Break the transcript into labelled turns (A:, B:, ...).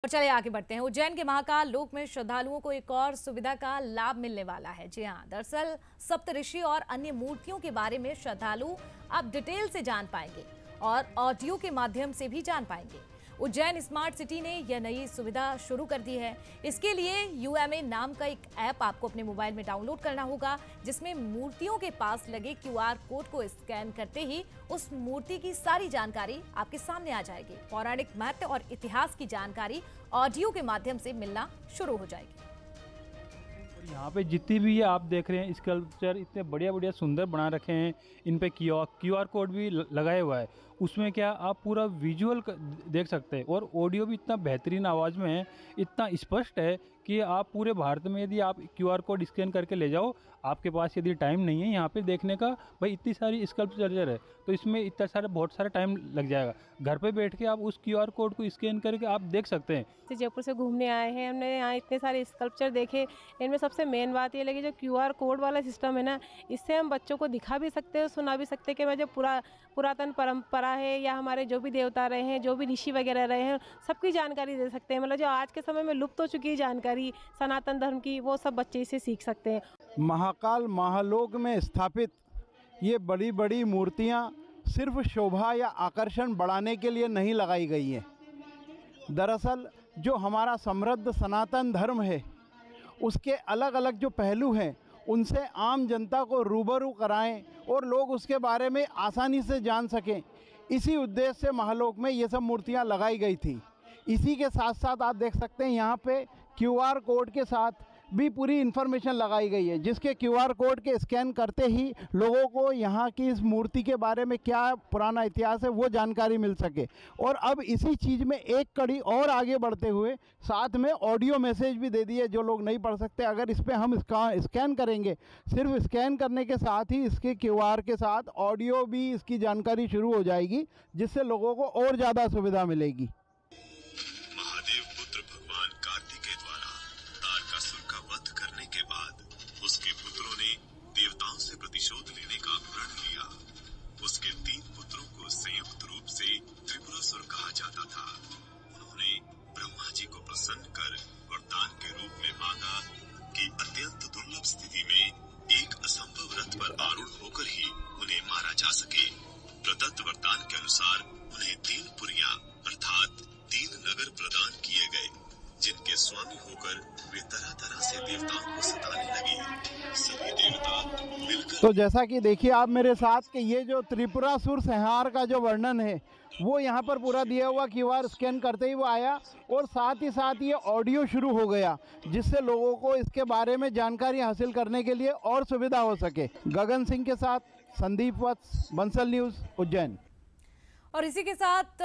A: और चले आगे बढ़ते हैं। उज्जैन के महाकाल लोक में श्रद्धालुओं को एक और सुविधा का लाभ मिलने वाला है। जी हाँ, दरअसल सप्तऋषि और अन्य मूर्तियों के बारे में श्रद्धालु अब डिटेल से जान पाएंगे और ऑडियो के माध्यम से भी जान पाएंगे। उज्जैन स्मार्ट सिटी ने यह नई सुविधा शुरू कर दी है। इसके लिए UMA नाम का एक ऐप आपको अपने मोबाइल में डाउनलोड करना होगा, जिसमें मूर्तियों के पास लगे QR कोड को स्कैन करते ही उस मूर्ति की सारी जानकारी आपके सामने आ जाएगी। पौराणिक महत्व और इतिहास की जानकारी ऑडियो के माध्यम से मिलना शुरू हो जाएगी।
B: यहाँ पे जितनी भी ये आप देख रहे हैं स्कल्पचर इतने बढ़िया बढ़िया सुंदर बना रखे हैं। इन पे QR कोड भी लगाया हुआ है। उसमें क्या आप पूरा विजुअल देख सकते हैं और ऑडियो भी इतना बेहतरीन आवाज़ में है, इतना स्पष्ट है कि आप पूरे भारत में यदि आप QR कोड स्कैन करके ले जाओ, आपके पास यदि टाइम नहीं है यहाँ पे देखने का, भाई इतनी सारी स्कल्पचर है तो इसमें इतना सारा बहुत सारा टाइम लग जाएगा। घर पे बैठ के आप उस QR कोड को स्कैन करके आप देख सकते हैं।
C: जयपुर से घूमने आए हैं, हमने यहाँ इतने सारे स्कल्पचर देखे। इनमें सबसे मेन बात ये लगी जो QR कोड वाला सिस्टम है ना, इससे हम बच्चों को दिखा भी सकते हैं, सुना भी सकते हैं कि मैं जो पुरातन परंपरा है या हमारे जो भी देवता रहे हैं, जो भी ऋषि वगैरह रहे हैं, सबकी जानकारी दे सकते हैं। मतलब जो आज के समय में लुप्त हो चुकी जानकारी सनातन धर्म की, वो सब बच्चे इसे सीख सकते हैं।
D: महाकाल महालोक में स्थापित ये बड़ी बड़ी मूर्तियाँ सिर्फ शोभा या आकर्षण बढ़ाने के लिए नहीं लगाई गई हैं। दरअसल जो हमारा समृद्ध सनातन धर्म है, उसके अलग अलग जो पहलू हैं, उनसे आम जनता को रूबरू कराएं और लोग उसके बारे में आसानी से जान सकें। इसी उद्देश्य से महालोक में ये सब मूर्तियां लगाई गई थी। इसी के साथ साथ आप देख सकते हैं यहाँ पे QR कोड के साथ भी पूरी इन्फॉर्मेशन लगाई गई है, जिसके QR कोड के स्कैन करते ही लोगों को यहाँ की इस मूर्ति के बारे में क्या पुराना इतिहास है वो जानकारी मिल सके। और अब इसी चीज़ में एक कड़ी और आगे बढ़ते हुए साथ में ऑडियो मैसेज भी दे दिए जो लोग नहीं पढ़ सकते। अगर इस पर हम स्कैन करेंगे, सिर्फ स्कैन करने के साथ ही इसके QR के साथ ऑडियो भी इसकी जानकारी शुरू हो जाएगी, जिससे लोगों को और ज़्यादा सुविधा मिलेगी।
E: करने के बाद उसके पुत्रों ने देवताओं से प्रतिशोध लेने का प्रण लिया। उसके 3 पुत्रों को संयुक्त रूप से त्रिपुरासुर कहा जाता था। उन्होंने ब्रह्मा जी को प्रसन्न कर वरदान के रूप में मांगा कि अत्यंत दुर्लभ स्थिति में एक असंभव रथ पर आरूढ़ होकर ही उन्हें मारा जा सके। प्रदत्त वरदान के अनुसार उन्हें 3 पुरियां अर्थात 3 नगर प्रदान किए गए, जिनके स्वामी होकर वे तरह तरह से देवताओं को सताने लगे। सभी देवता मिलकर
D: तो जैसा कि देखिए आप मेरे साथ कि ये जो त्रिपुरासुर संहार का जो वर्णन है वो यहाँ पर पूरा दिया हुआ QR स्कैन करते ही वो आया, और साथ ही साथ ये ऑडियो शुरू हो गया, जिससे लोगों को इसके बारे में जानकारी हासिल करने के लिए और सुविधा हो सके। गगन सिंह के साथ संदीप वत्स, बंसल न्यूज़, उज्जैन।
A: और इसी के साथ